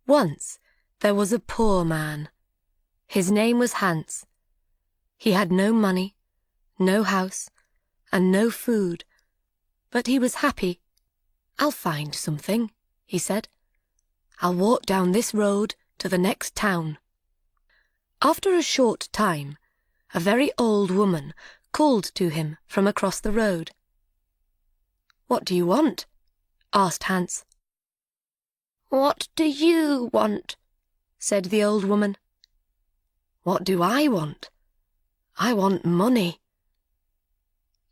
Once there was a poor man. His name was Hans. He had no money, no house, and no food, but he was happy. "I'll find something," he said. "I'll walk down this road to the next town." After a short time, a very old woman called to him from across the road. "What do you want?" asked Hans. "What do you want?" said the old woman. "What do I want? I want money."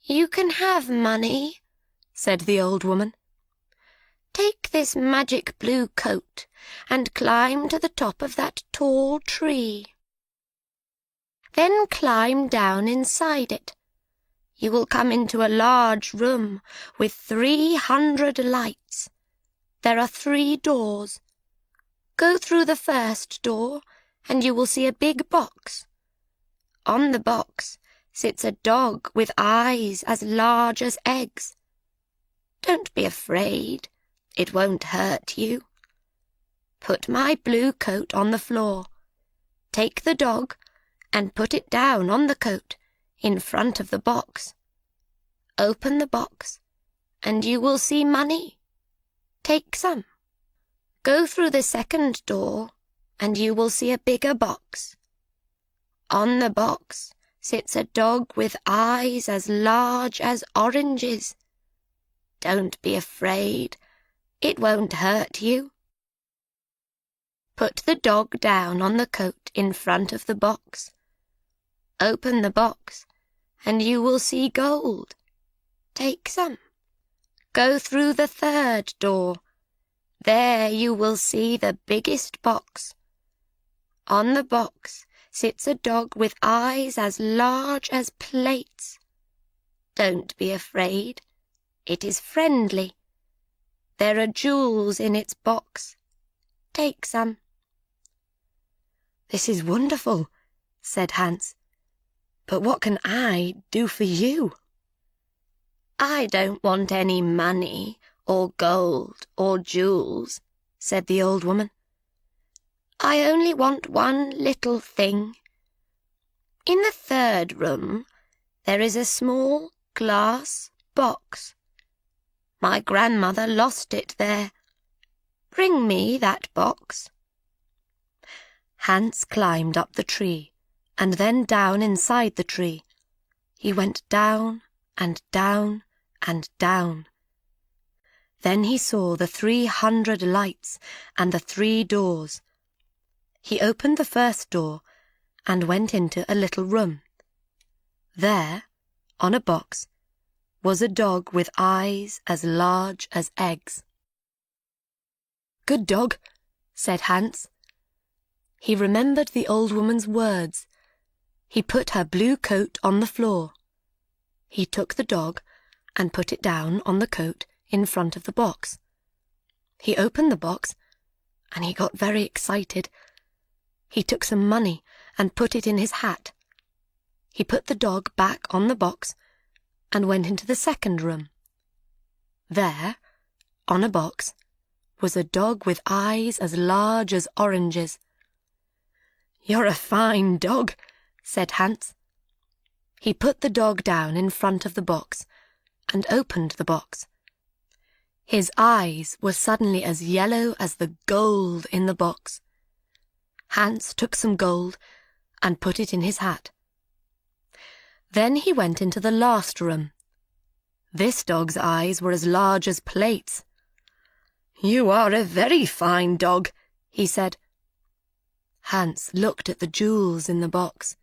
"You can have money," said the old woman. "Take this magic blue coat and climb to the top of that tall tree. Then climb down inside it. You will come into a large room with 300 lights. There are 3 doors. Go through the first door and you will see a big box. On the box sits a dog with eyes as large as eggs. Don't be afraid. It won't hurt you. Put my blue coat on the floor. Take the dog and put it down on the coat in front of the box. Open the box and you will see money. Take some. Go through the second door and you will see a bigger box. On the box sits a dog with eyes as large as oranges. Don't be afraid. It won't hurt you. Put the dog down on the coat in front of the box. Open the box and you will see gold. Take some. Go through the third door. There you will see the biggest box. On the box sits a dog with eyes as large as plates. Don't be afraid. It is friendly. There are jewels in its box. Take some." "This is wonderful," said Hans. "But what can I do for you?" "I don't want any money or gold or jewels," said the old woman. "I only want one little thing. In the third room there is a small glass box. My grandmother lost it there. Bring me that box." Hans climbed up the tree and then down inside the tree. He went down and down and down. Then he saw the 300 lights and the 3 doors. He opened the first door and went into a little room. There, on a box, was a dog with eyes as large as eggs. "Good dog," said Hans. He remembered the old woman's words. He put her blue coat on the floor. He took the dog and put it down on the coat in front of the box. He opened the box and he got very excited. He took some money and put it in his hat. He put the dog back on the box and went into the second room. There, on a box, was a dog with eyes as large as oranges. "You're a fine dog," said Hans. He put the dog down in front of the box and opened the box. His eyes were suddenly as yellow as the gold in the box. Hans took some gold and put it in his hat. Then he went into the last room. This dog's eyes were as large as plates. "You are a very fine dog," he said. Hans looked at the jewels in the box.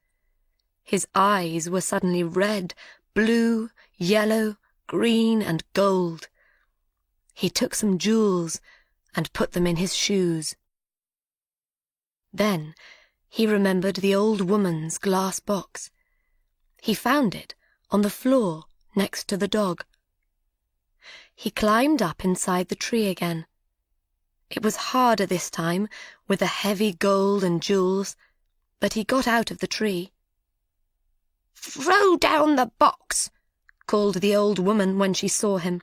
His eyes were suddenly red, blue, yellow, green, and gold. He took some jewels and put them in his shoes. Then he remembered the old woman's glass box. He found it on the floor next to the dog. He climbed up inside the tree again. It was harder this time with the heavy gold and jewels, but he got out of the tree. "Throw down the box," called the old woman when she saw him.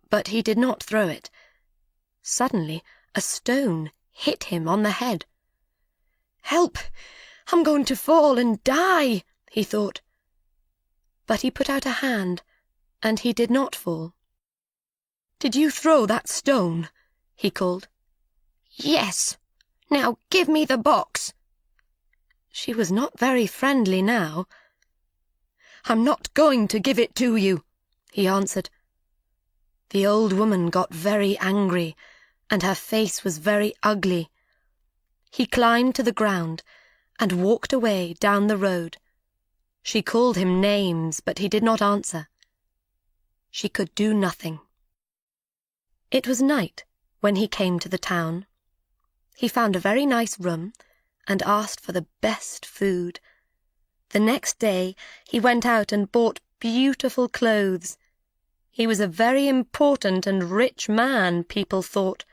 But he did not throw it. Suddenly a stone hit him on the head. "Help! I'm going to fall and die," he thought. But he put out a hand, and he did not fall. "Did you throw that stone?" he called. "Yes. Now give me the box." She was not very friendly now. "I'm not going to give it to you," he answered. The old woman got very angry, and her face was very ugly. He climbed to the ground and walked away down the road. She called him names, but he did not answer. She could do nothing. It was night when he came to the town. He found a very nice room and asked for the best food. The next day he went out and bought beautiful clothes. He was a very important and rich man, people thought.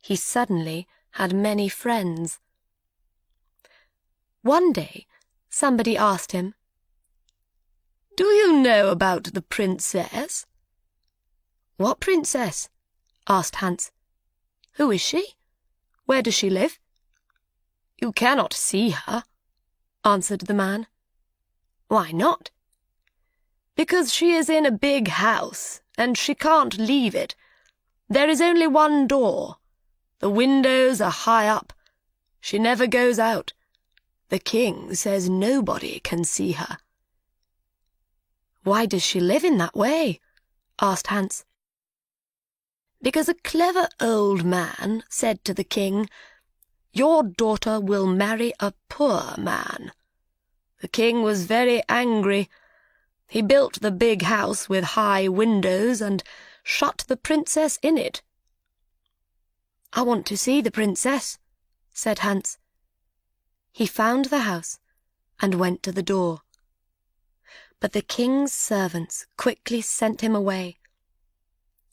He suddenly had many friends. One day somebody asked him, "Do you know about the princess?" "What princess?" asked Hans. "Who is she? Where does she live?" "You cannot see her," answered the man. "Why not?" "Because she is in a big house, and she can't leave it. There is only one door. The windows are high up. She never goes out. The king says nobody can see her." "Why does she live in that way?" asked Hans. "Because a clever old man said to the king, 'Your daughter will marry a poor man.' The king was very angry. He built the big house with high windows and shut the princess in it." "I want to see the princess," said Hans. He found the house and went to the door. But the king's servants quickly sent him away.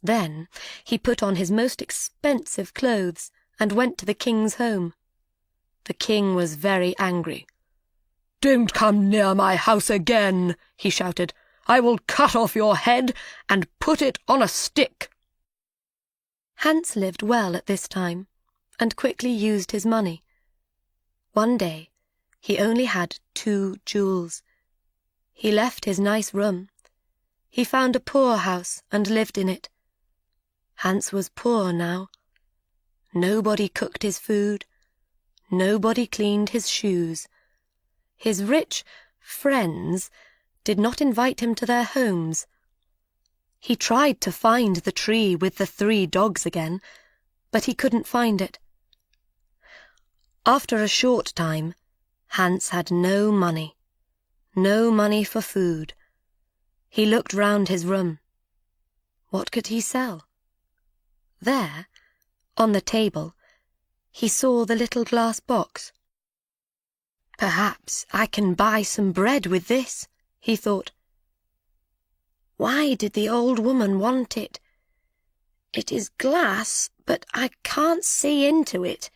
Then he put on his most expensive clothes and went to the king's home. The king was very angry. "Don't come near my house again," he shouted. "I will cut off your head and put it on a stick." Hans lived well at this time and quickly used his money. One day he only had 2 jewels. He left his nice room. He found a poor house and lived in it. Hans was poor now. Nobody cooked his food. Nobody cleaned his shoes. His rich friends did not invite him to their homes. He tried to find the tree with the 3 dogs again, but he couldn't find it. After a short time, Hans had no money for food. He looked round his room. What could he sell? There, on the table, he saw the little glass box. "Perhaps I can buy some bread with this," he thought. "Why did the old woman want it? It is glass, but I can't see into it.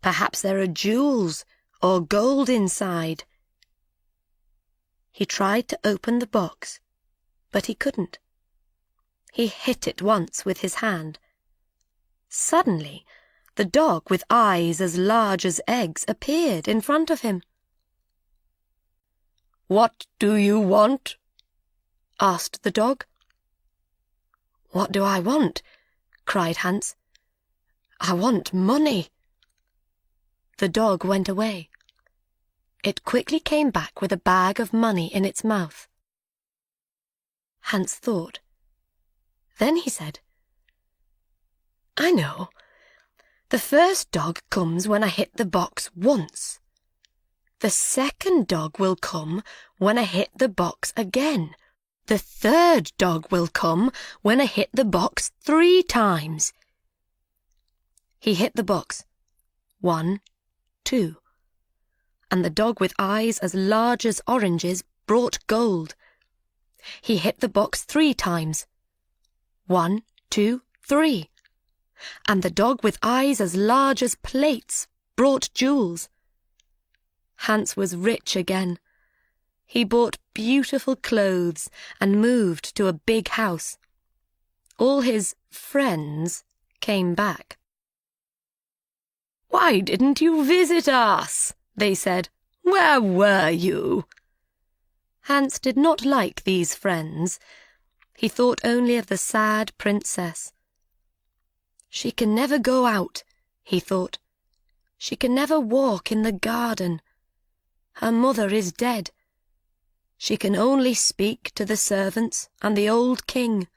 Perhaps there are jewels or gold inside." He tried to open the box, but he couldn't. He hit it once with his hand. Suddenly, the dog with eyes as large as eggs appeared in front of him. "What do you want?" asked the dog. "What do I want?" cried Hans. "I want money." The dog went away. It quickly came back with a bag of money in its mouth. Hans thought. Then he said, "I know. The first dog comes when I hit the box once. The second dog will come when I hit the box again. The third dog will come when I hit the box 3 times. He hit the box 1, 2, and the dog with eyes as large as oranges brought gold. He hit the box 3 times. 1, 2, 3. And the dog with eyes as large as plates brought jewels. Hans was rich again. He bought beautiful clothes and moved to a big house. All his friends came back. "Why didn't you visit us?" they said. "Where were you?" Hans did not like these friends. He thought only of the sad princess. "She can never go out," he thought. "She can never walk in the garden. Her mother is dead. She can only speak to the servants and the old king.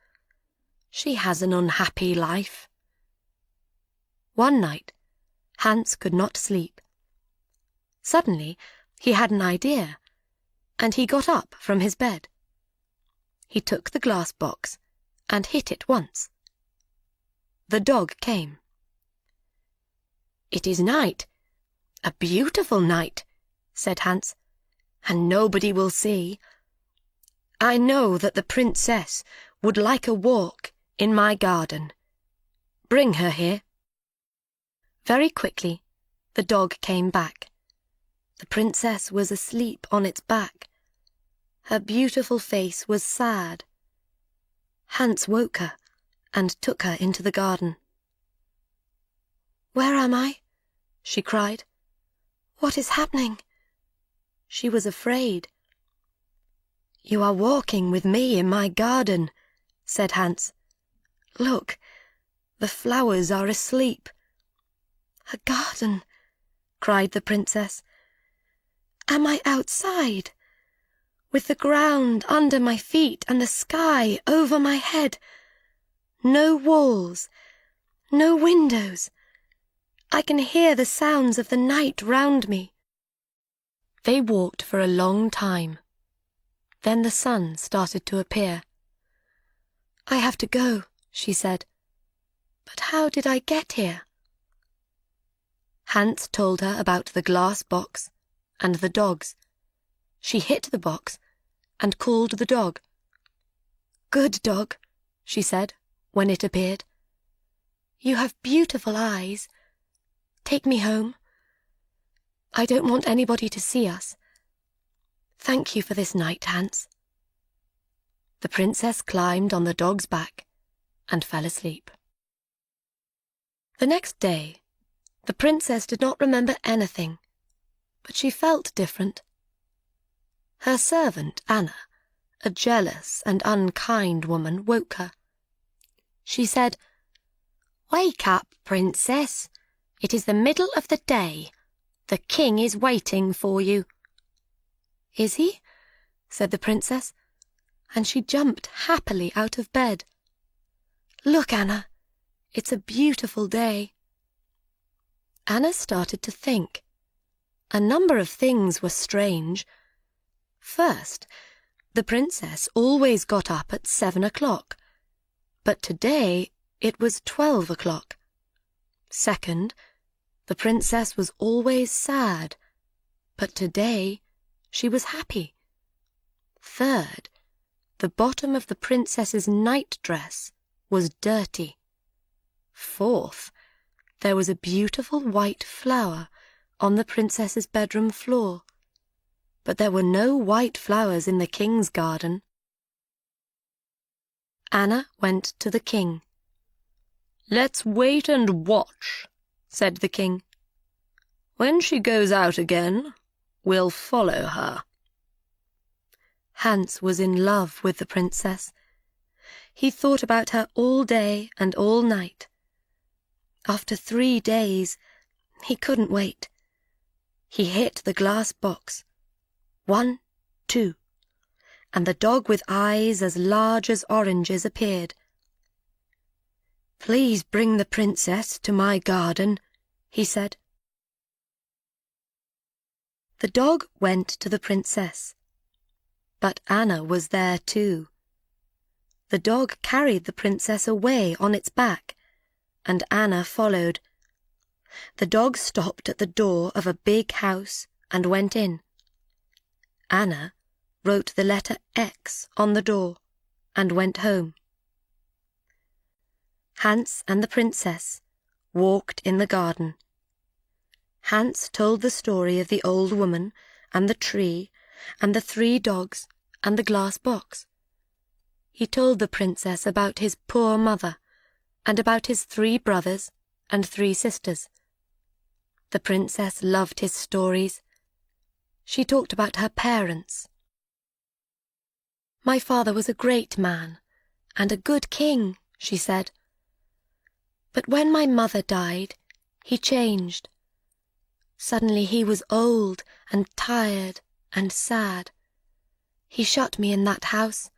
She has an unhappy life." One night, Hans could not sleep. Suddenly, he had an idea, and he got up from his bed. He took the glass box and hit it once. The dog came. "It is night, a beautiful night," said Hans, "and nobody will see. I know that the princess would like a walk in my garden. Bring her here." Very quickly, the dog came back. The princess was asleep on its back. Her beautiful face was sad. Hans woke her and took her into the garden. "Where am I?" she cried. "What is happening?" She was afraid. "You are walking with me in my garden," said Hans. "Look, the flowers are asleep." "A garden!" cried the princess. "Am I outside? With the ground under my feet and the sky over my head? No walls, no windows. I can hear the sounds of the night round me." They walked for a long time. Then the sun started to appear. "I have to go," she said. "But how did I get here?" Hans told her about the glass box and the dogs. She hit the box and called the dog. "Good dog," she said when it appeared. "You have beautiful eyes. Take me home. I don't want anybody to see us. Thank you for this night, Hans." The princess climbed on the dog's back and fell asleep. The next day, the princess did not remember anything, but she felt different. Her servant, Anna, a jealous and unkind woman, woke her. She said, "Wake up, princess. It is the middle of the day. The king is waiting for you." "Is he?" said the princess, and she jumped happily out of bed. "Look, Anna, it's a beautiful day." Anna started to think. A number of things were strange. First, the princess always got up at 7 o'clock, but today it was 12 o'clock. Second, the princess was always sad, but today she was happy. Third, the bottom of the princess's nightdress was dirty. Fourth, there was a beautiful white flower on the princess's bedroom floor, but there were no white flowers in the king's garden. Anna went to the king. "Let's wait and watch," said the king. "When she goes out again, we'll follow her." Hans was in love with the princess. He thought about her all day and all night. After 3 days, he couldn't wait. He hit the glass box. 1, 2, and the dog with eyes as large as oranges appeared. "Please bring the princess to my garden," he said. The dog went to the princess, but Anna was there too. The dog carried the princess away on its back, and Anna followed. The dog stopped at the door of a big house and went in. Anna wrote the letter X on the door and went home. Hans and the princess walked in the garden. Hans told the story of the old woman and the tree and the 3 dogs and the glass box. He told the princess about his poor mother and about his 3 brothers and 3 sisters. The princess loved his stories. She talked about her parents. "My father was a great man and a good king," she said. "But when my mother died, he changed. Suddenly he was old and tired and sad. He shut me in that house.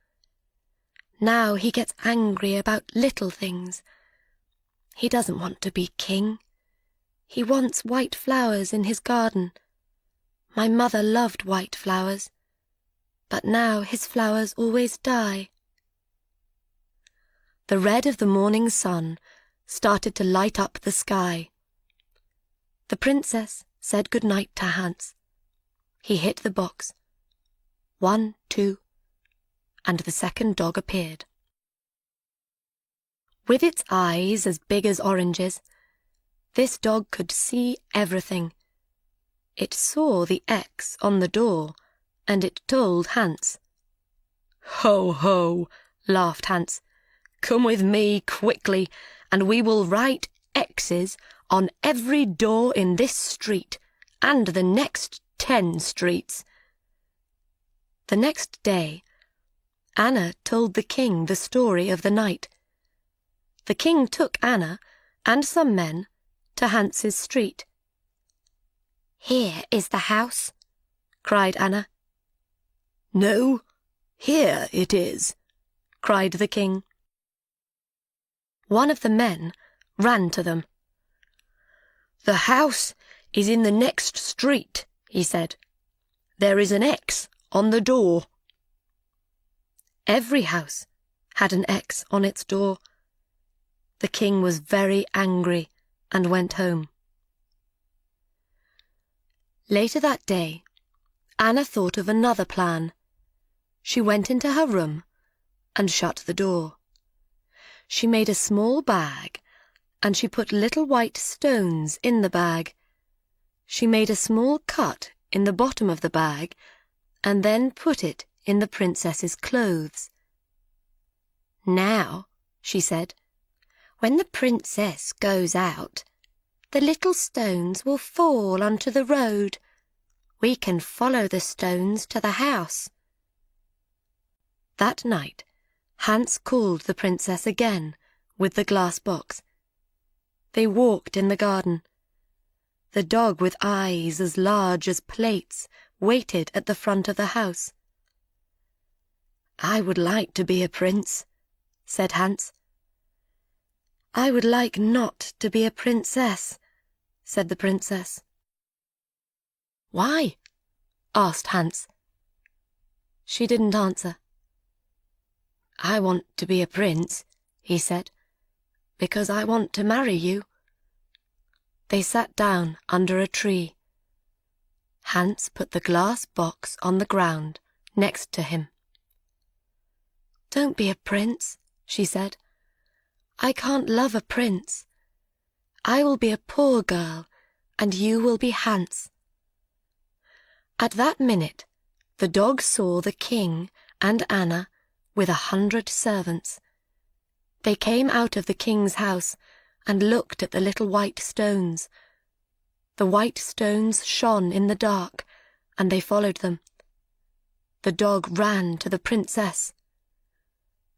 Now he gets angry about little things. He doesn't want to be king. He wants white flowers in his garden. My mother loved white flowers, but now his flowers always die." The red of the morning sun started to light up the sky. The princess said good night to Hans. He hit the box. 1, 2, and the second dog appeared. With its eyes as big as oranges, this dog could see everything. It saw the X on the door, and it told Hans. "Ho, ho," laughed Hans. "Come with me quickly, and we will write X's on every door in this street and the next 10 streets. The next day, Anna told the king the story of the night. The king took Anna and some men to Hans's street. "Here is the house," cried Anna. "No, here it is," cried the king. One of the men ran to them. "The house is in the next street," he said. "There is an X on the door." Every house had an X on its door. The king was very angry and went home. Later that day, Anna thought of another plan. She went into her room and shut the door. She made a small bag, and she put little white stones in the bag. She made a small cut in the bottom of the bag, and then put it in the princess's clothes. "Now," she said, "when the princess goes out, the little stones will fall onto the road. We can follow the stones to the house." That night, Hans called the princess again with the glass box. They walked in the garden. The dog with eyes as large as plates waited at the front of the house. "I would like to be a prince," said Hans. "I would like not to be a princess," said the princess. "Why?" asked Hans. She didn't answer. "I want to be a prince," he said, "because I want to marry you." They sat down under a tree. Hans put the glass box on the ground next to him. "Don't be a prince," she said. "I can't love a prince. I will be a poor girl, and you will be Hans." At that minute, the dog saw the king and Anna with 100 servants. They came out of the king's house and looked at the little white stones. The white stones shone in the dark, and they followed them. The dog ran to the princess.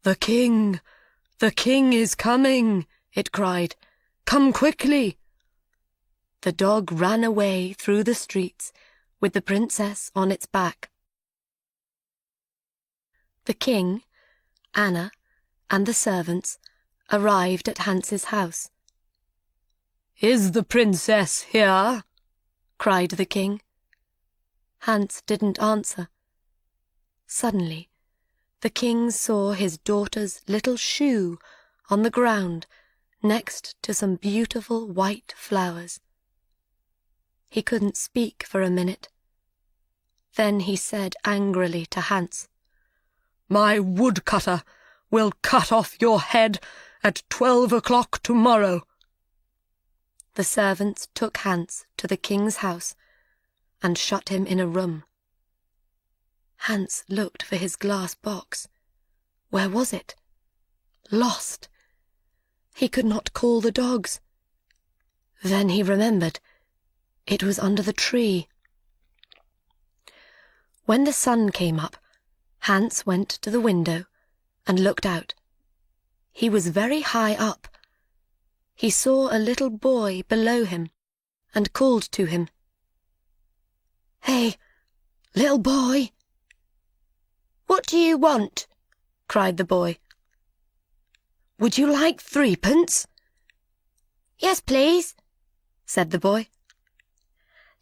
The king is coming," it cried. "Come quickly." The dog ran away through the streets with the princess on its back. The king, Anna, and the servants arrived at Hans's house. "Is the princess here?" cried the king. Hans didn't answer. Suddenly, the king saw his daughter's little shoe on the ground next to some beautiful white flowers. He couldn't speak for a minute. Then he said angrily to Hans, "My woodcutter will cut off your head at 12 o'clock tomorrow." The servants took Hans to the king's house and shut him in a room. Hans looked for his glass box. Where was it? Lost. He could not call the dogs. Then he remembered. It was under the tree. When the sun came up, Hans went to the window and looked out. He was very high up. He saw a little boy below him and called to him. "Hey, little boy!" "What do you want?" cried the boy. "Would you like 3p?" "Yes, please," said the boy.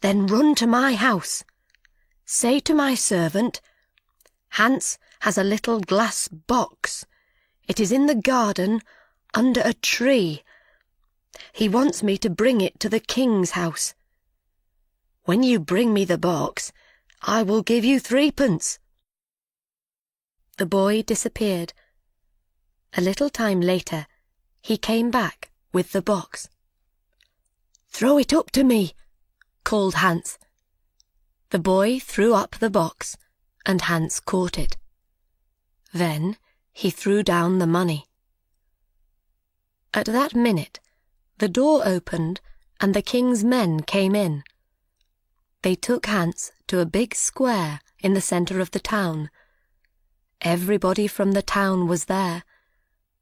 "Then run to my house. Say to my servant, 'Hans has a little glass box. It is in the garden under a tree. He wants me to bring it to the king's house. When you bring me the box, I will give you 3p." The boy disappeared. A little time later, he came back with the box. "Throw it up to me," called Hans. The boy threw up the box, and Hans caught it. Then he threw down the money. At that minute, the door opened and the king's men came in. They took Hans to a big square in the centre of the town. Everybody from the town was there.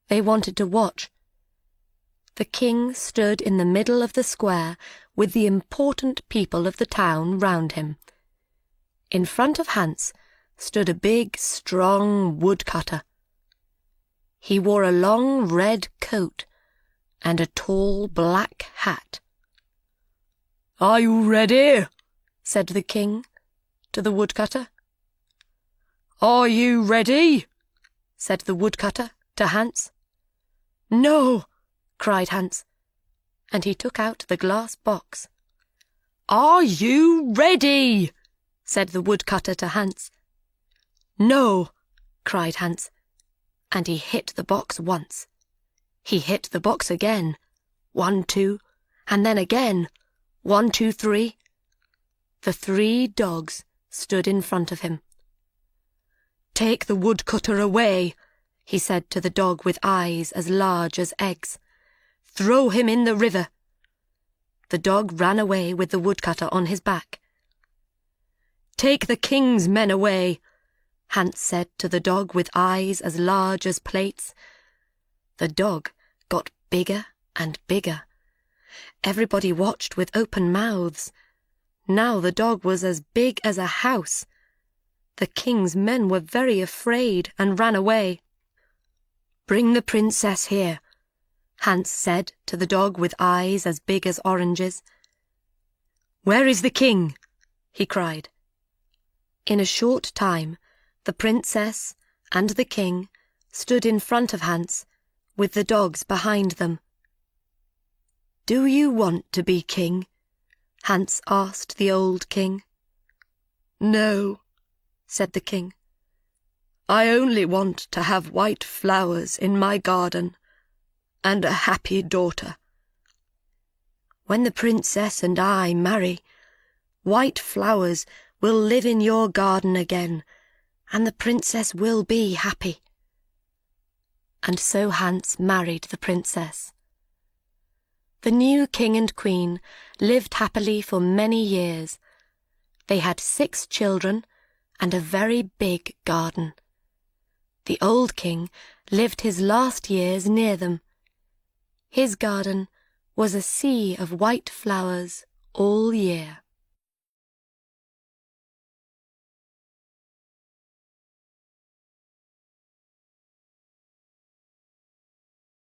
They wanted to watch. The king stood in the middle of the square with the important people of the town round him. In front of Hans stood a big, strong woodcutter. He wore a long red coat and a tall black hat. "Are you ready?" said the king to the woodcutter. "Are you ready?" said the woodcutter to Hans. "No," cried Hans, and he took out the glass box. "Are you ready?" said the woodcutter to Hans. "No," cried Hans, and he hit the box once. He hit the box again, 1, 2, and then again, 1, 2, 3. The 3 dogs stood in front of him. "Take the woodcutter away," he said to the dog with eyes as large as eggs. "Throw him in the river." The dog ran away with the woodcutter on his back. "Take the king's men away," Hans said to the dog with eyes as large as plates. The dog got bigger and bigger. Everybody watched with open mouths. Now the dog was as big as a house. The king's men were very afraid and ran away. "Bring the princess here," Hans said to the dog with eyes as big as oranges. "Where is the king?" he cried. In a short time, the princess and the king stood in front of Hans, with the dogs behind them. "Do you want to be king?" Hans asked the old king. "No," said the king. "I only want to have white flowers in my garden and a happy daughter. When the princess and I marry, white flowers will live in your garden again, and the princess will be happy." And so Hans married the princess. The new king and queen lived happily for many years. They had 6 children and a very big garden. The old king lived his last years near them. His garden was a sea of white flowers all year.